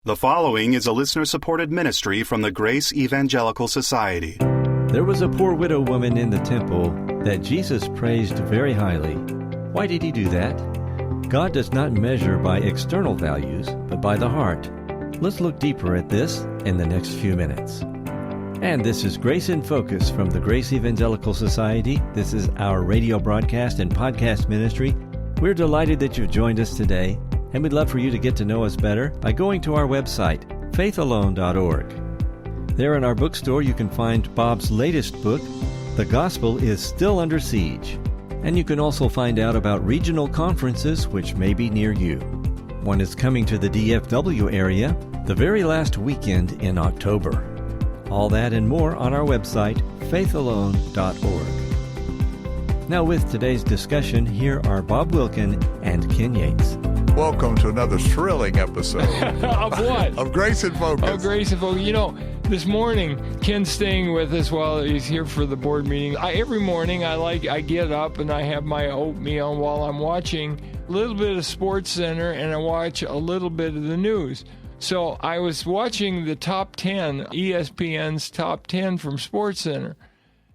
The following is a listener-supported ministry from the Grace Evangelical Society. There was a poor widow woman in the temple that Jesus praised very highly. Why did he do that? God does not measure by external values, but by the heart. Let's look deeper at this in the next few minutes. And this is Grace in Focus from the Grace Evangelical Society. This is our radio broadcast and podcast ministry. We're delighted that you've joined us today, and we'd love for you to get to know us better by going to our website, faithalone.org. There in our bookstore, you can find Bob's latest book, The Gospel is Still Under Siege. And you can also find out about regional conferences which may be near you. One is coming to the DFW area the very last weekend in October. All that and more on our website, faithalone.org. Now with today's discussion, here are Bob Wilkin and Ken Yates. Welcome to another thrilling episode. Of what? Of Grace in Focus. Of Grace in Focus. You know, this morning, Ken's staying with us while he's here for the board meeting. Every morning, I get up and I have my oatmeal while I'm watching a little bit of Sports Center and I watch a little bit of the news. So I was watching the top 10, ESPN's top 10 from Sports Center.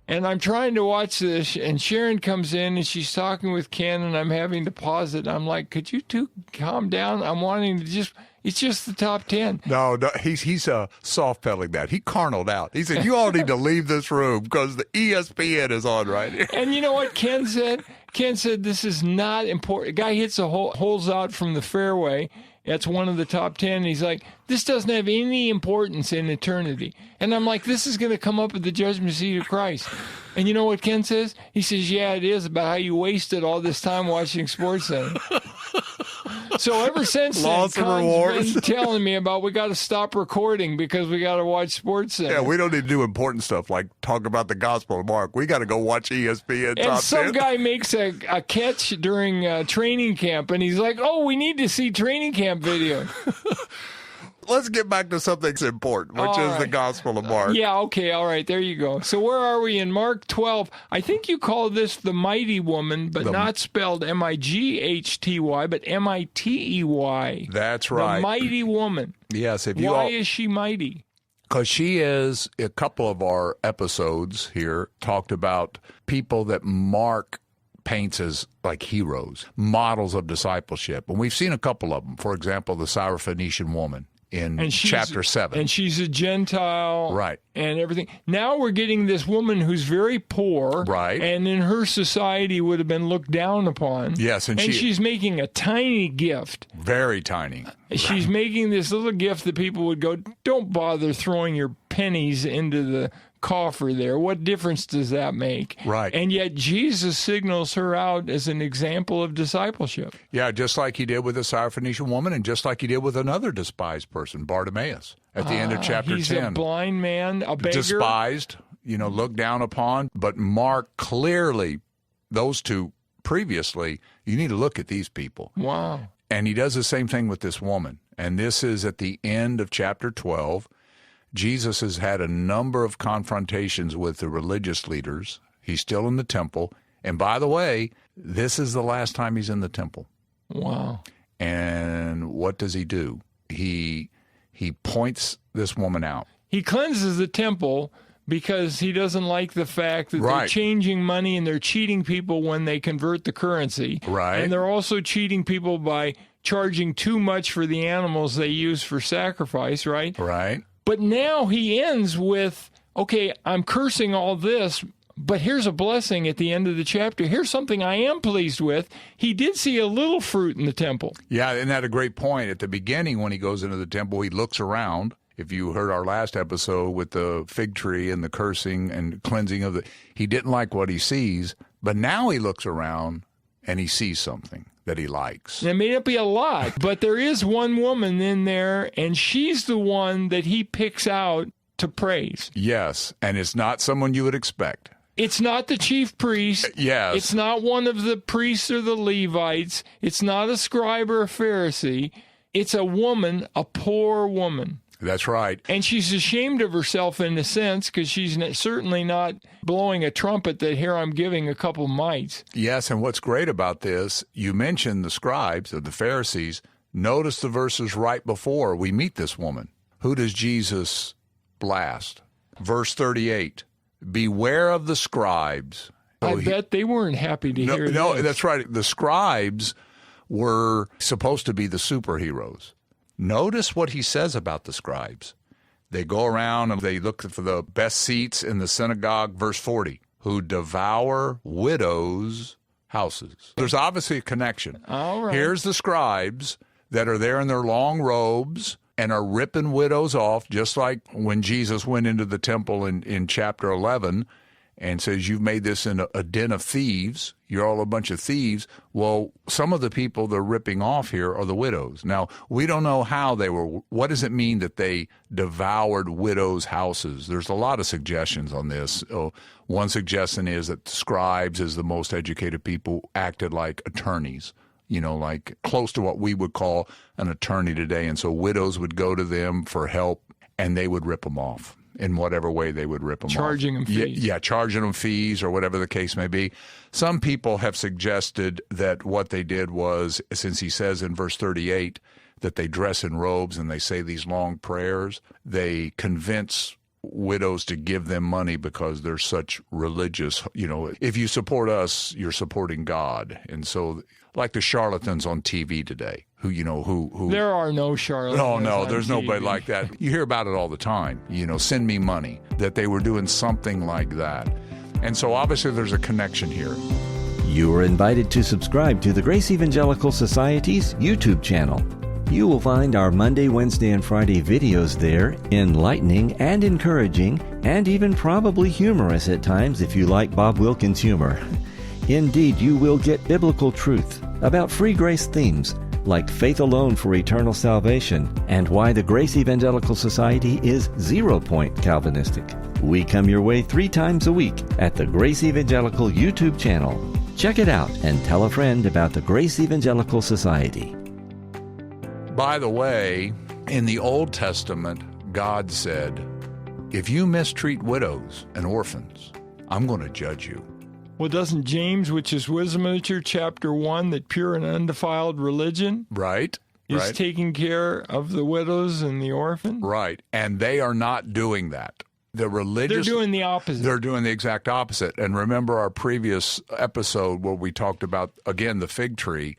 And I'm trying to watch this, and Sharon comes in, and she's talking with Ken, and I'm having to pause it. I'm like, could you two calm down? I'm wanting to it's just the top 10. No, he's soft-pedaling that. He carnaled out. He said, you all need to leave this room because the ESPN is on right here. And you know what Ken said? Ken said, this is not important. A guy hits holes out from the fairway. That's one of the top 10. And he's like, this doesn't have any importance in eternity. And I'm like, this is going to come up at the judgment seat of Christ. And you know what Ken says? He says, yeah, it is, about how you wasted all this time watching Sports Center. So ever since then, Con's been telling me about we got to stop recording because we got to watch Sports Center. Yeah, we don't need to do important stuff like talk about the Gospel of Mark. We got to go watch ESPN and top 10. Some guy makes a catch during training camp, and he's like, oh, we need to see training camp video. Let's get back to something that's important, which is the Gospel of Mark. Yeah, okay, all right, there you go. So where are we in Mark 12? I think you call this the mighty woman, but not spelled M-I-G-H-T-Y, but M-I-T-E-Y. That's right. The mighty woman. Yes. Why is she mighty? Because she is, a couple of our episodes here talked about people that Mark paints as like heroes, models of discipleship. And we've seen a couple of them. For example, the Syrophoenician woman in chapter 7. And she's a Gentile. Right. And everything. Now we're getting this woman who's very poor. Right. And in her society would have been looked down upon. Yes. And she's making a tiny gift. Very tiny. She's making this little gift that people would go, don't bother throwing your pennies into the coffer there. What difference does that make? Right. And yet Jesus signals her out as an example of discipleship. Yeah, just like he did with the Syrophoenician woman and just like he did with another despised person, Bartimaeus, at the end of chapter 10. He's a blind man, a beggar. Despised, looked down upon. But Mark clearly, those two previously, you need to look at these people. Wow. And he does the same thing with this woman. And this is at the end of chapter 12. Jesus has had a number of confrontations with the religious leaders. He's still in the temple. And by the way, this is the last time he's in the temple. Wow. And what does he do? He points this woman out. He cleanses the temple because he doesn't like the fact that they're changing money and they're cheating people when they convert the currency. Right. And they're also cheating people by charging too much for the animals they use for sacrifice, right? Right. But now he ends with, okay, I'm cursing all this, but here's a blessing at the end of the chapter. Here's something I am pleased with. He did see a little fruit in the temple. Yeah, and that's a great point. At the beginning, when he goes into the temple, he looks around. If you heard our last episode with the fig tree and the cursing and cleansing he didn't like what he sees, but now he looks around and he sees something that he likes. It may not be a lot, but there is one woman in there, and she's the one that he picks out to praise. Yes, and it's not someone you would expect. It's not the chief priest. Yes. It's not one of the priests or the Levites. It's not a scribe or a Pharisee. It's a woman, a poor woman. That's right. And she's ashamed of herself in a sense because she's certainly not blowing a trumpet that here I'm giving a couple mites. Yes, and what's great about this, you mentioned the scribes or the Pharisees. Notice the verses right before we meet this woman. Who does Jesus blast? Verse 38, beware of the scribes. I bet they weren't happy to hear this. No, that's right. The scribes were supposed to be the superheroes. Notice what he says about the scribes. They go around and they look for the best seats in the synagogue. Verse 40, who devour widows' houses. There's obviously a connection. All right. Here's the scribes that are there in their long robes and are ripping widows off, just like when Jesus went into the temple in chapter 11 and says, you've made this in a den of thieves. You're all a bunch of thieves. Well, some of the people they're ripping off here are the widows. Now, we don't know how they were. What does it mean that they devoured widows' houses? There's a lot of suggestions on this. One suggestion is that the scribes, as the most educated people, acted like attorneys, like close to what we would call an attorney today. And so widows would go to them for help, and they would rip them off in whatever way they would rip them charging off. Them fees. Yeah, charging them fees or whatever the case may be. Some people have suggested that what they did was, since he says in verse 38 that they dress in robes and they say these long prayers, they convince widows to give them money because they're such religious. If you support us, you're supporting God. And so, like the charlatans on TV today, who there are no charlatans. No, there's TV. nobody like that. You hear about it all the time. Send me money. That they were doing something like that. And so obviously there's a connection here. You are invited to subscribe to the Grace Evangelical Society's YouTube channel. You will find our Monday, Wednesday, and Friday videos there, enlightening and encouraging, and even probably humorous at times if you like Bob Wilkin's humor. Indeed, you will get biblical truth about free grace themes like faith alone for eternal salvation and why the Grace Evangelical Society is 0-point Calvinistic. We come your way 3 times a week at the Grace Evangelical YouTube channel. Check it out and tell a friend about the Grace Evangelical Society. By the way, in the Old Testament, God said, if you mistreat widows and orphans, I'm going to judge you. Well, doesn't James, which is wisdom literature, chapter 1, that pure and undefiled religion is taking care of the widows and the orphans? Right. And they are not doing that. They're doing the opposite. They're doing the exact opposite. And remember our previous episode where we talked about, again, the fig tree.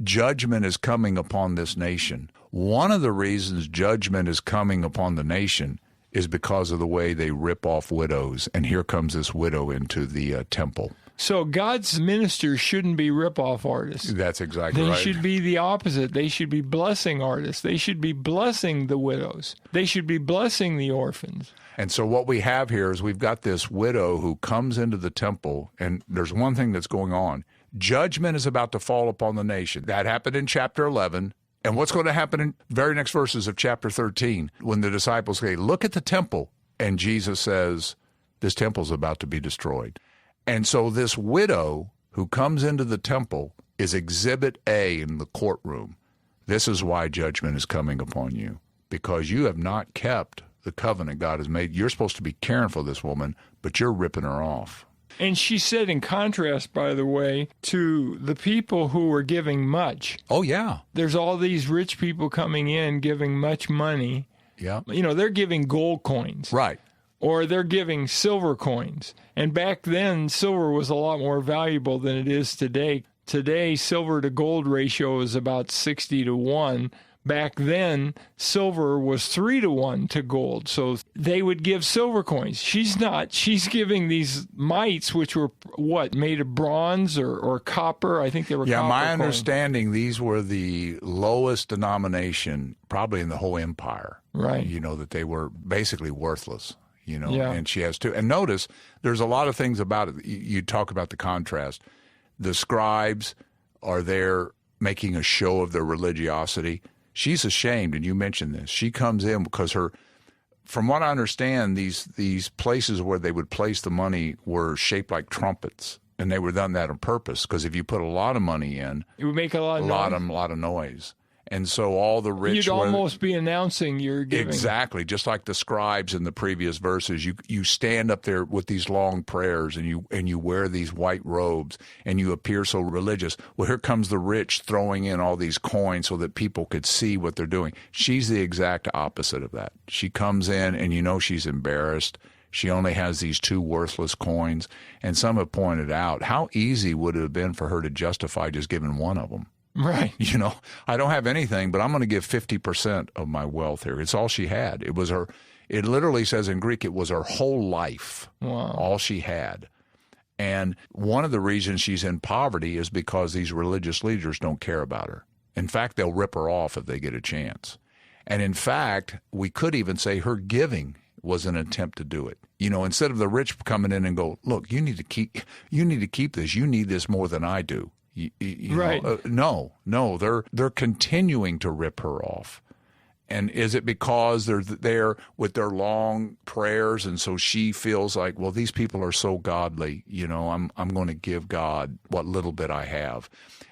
Judgment is coming upon this nation. One of the reasons judgment is coming upon the nation is because of the way they rip off widows. And here comes this widow into the temple. So God's ministers shouldn't be rip-off artists. That's exactly right. They should be the opposite. They should be blessing artists. They should be blessing the widows. They should be blessing the orphans. And so what we have here is we've got this widow who comes into the temple, and there's one thing that's going on. Judgment is about to fall upon the nation. That happened in chapter 11. And what's going to happen in the very next verses of chapter 13 when the disciples say, look at the temple. And Jesus says, this temple's about to be destroyed. And so this widow who comes into the temple is exhibit A in the courtroom. This is why judgment is coming upon you, because you have not kept the covenant God has made. You're supposed to be caring for this woman, but you're ripping her off. And she said, in contrast, by the way, to the people who were giving much. Oh, yeah. There's all these rich people coming in giving much money. Yeah. They're giving gold coins. Right. Or they're giving silver coins. And back then, silver was a lot more valuable than it is today. Today, silver to gold ratio is about 60-1. Back then, silver was 3-1 to gold. So they would give silver coins. She's not. She's giving these mites, which were, made of bronze or copper? I think they were copper coins. Yeah, my coins. understanding, these were the lowest denomination probably in the whole empire. Right. That they were basically worthless. Yeah. And she has too. And notice, there's a lot of things about it. You talk about the contrast. The scribes are there making a show of their religiosity. She's ashamed, and you mentioned this. She comes in because from what I understand, these places where they would place the money were shaped like trumpets, and they were done that on purpose because if you put a lot of money in, it would make a lot of noise. And so all the rich... You'd almost be announcing your giving. Exactly. Just like the scribes in the previous verses, you stand up there with these long prayers and you wear these white robes and you appear so religious. Well, here comes the rich throwing in all these coins so that people could see what they're doing. She's the exact opposite of that. She comes in and she's embarrassed. She only has these 2 worthless coins. And some have pointed out, how easy would it have been for her to justify just giving one of them? Right. I don't have anything, but I'm going to give 50% of my wealth here. It's all she had. It was her, it literally says in Greek, it was her whole life. Wow. All she had. And one of the reasons she's in poverty is because these religious leaders don't care about her. In fact, they'll rip her off if they get a chance. And in fact, we could even say her giving was an attempt to do it. Instead of the rich coming in and go, look, you need to keep this. You need this more than I do. Right. No, they're continuing to rip her off. And is it because they're there with their long prayers, and so she feels like, well, these people are so godly, I'm going to give God what little bit I have.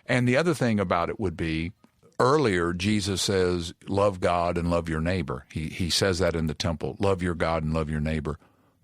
And the other thing about it would be, earlier Jesus says, love God and love your neighbor. He says that in the temple, love your God and love your neighbor.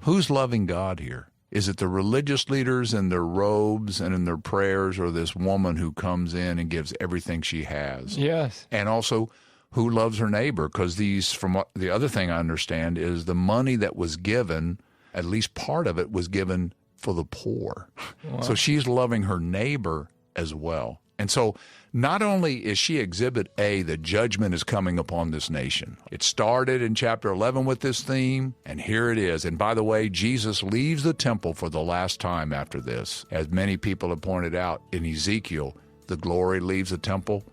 Who's loving God here? Is it the religious leaders in their robes and in their prayers, or this woman who comes in and gives everything she has? Yes. And also, who loves her neighbor? Because the other thing I understand is the money that was given, at least part of it was given for the poor. Wow. So she's loving her neighbor as well. And so not only is she exhibit A, the judgment is coming upon this nation. It started in chapter 11 with this theme, and here it is. And by the way, Jesus leaves the temple for the last time after this. As many people have pointed out, in Ezekiel, the glory leaves the temple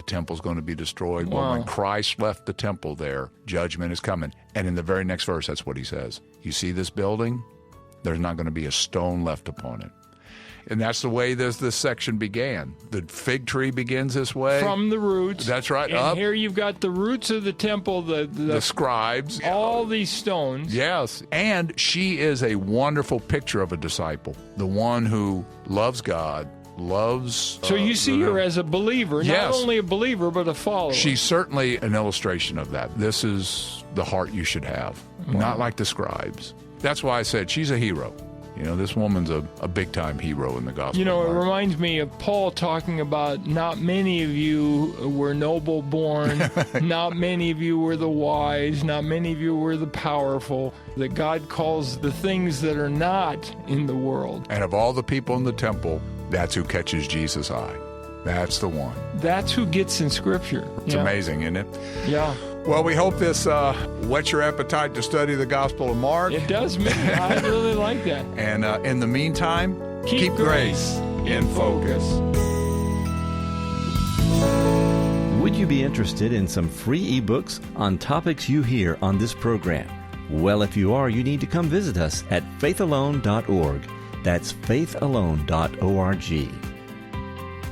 temple's going to be destroyed. Wow. Well, when Christ left the temple there, judgment is coming. And in the very next verse, that's what he says. You see this building? There's not going to be a stone left upon it. And that's the way this section began. The fig tree begins this way. From the roots. That's right. And up. Here you've got the roots of the temple, the scribes. All these stones. Yes. And she is a wonderful picture of a disciple. The one who loves God, loves... So you see her as a believer. Yes. Not only a believer, but a follower. She's certainly an illustration of that. This is the heart you should have. Wow. Not like the scribes. That's why I said she's a hero. This woman's a big-time hero in the gospel. It reminds me of Paul talking about not many of you were noble born, not many of you were the wise, not many of you were the powerful, that God calls the things that are not in the world. And of all the people in the temple, that's who catches Jesus' eye. That's the one. That's who gets in Scripture. It's amazing, isn't it? Yeah. Well, we hope this whets your appetite to study the Gospel of Mark. It does me. I really like that. And in the meantime, keep grace in focus. Would you be interested in some free ebooks on topics you hear on this program? Well, if you are, you need to come visit us at faithalone.org. That's faithalone.org.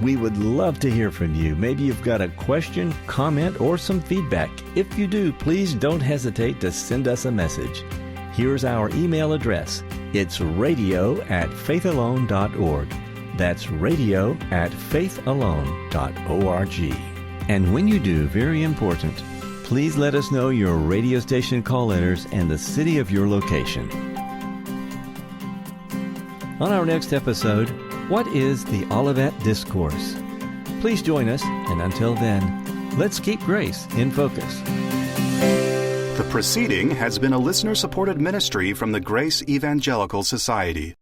We would love to hear from you. Maybe you've got a question, comment, or some feedback. If you do, please don't hesitate to send us a message. Here's our email address. It's radio@faithalone.org. That's radio@faithalone.org. And when you do, very important, please let us know your radio station call letters and the city of your location. On our next episode, what is the Olivet Discourse? Please join us, and until then, let's keep grace in focus. The proceeding has been a listener-supported ministry from the Grace Evangelical Society.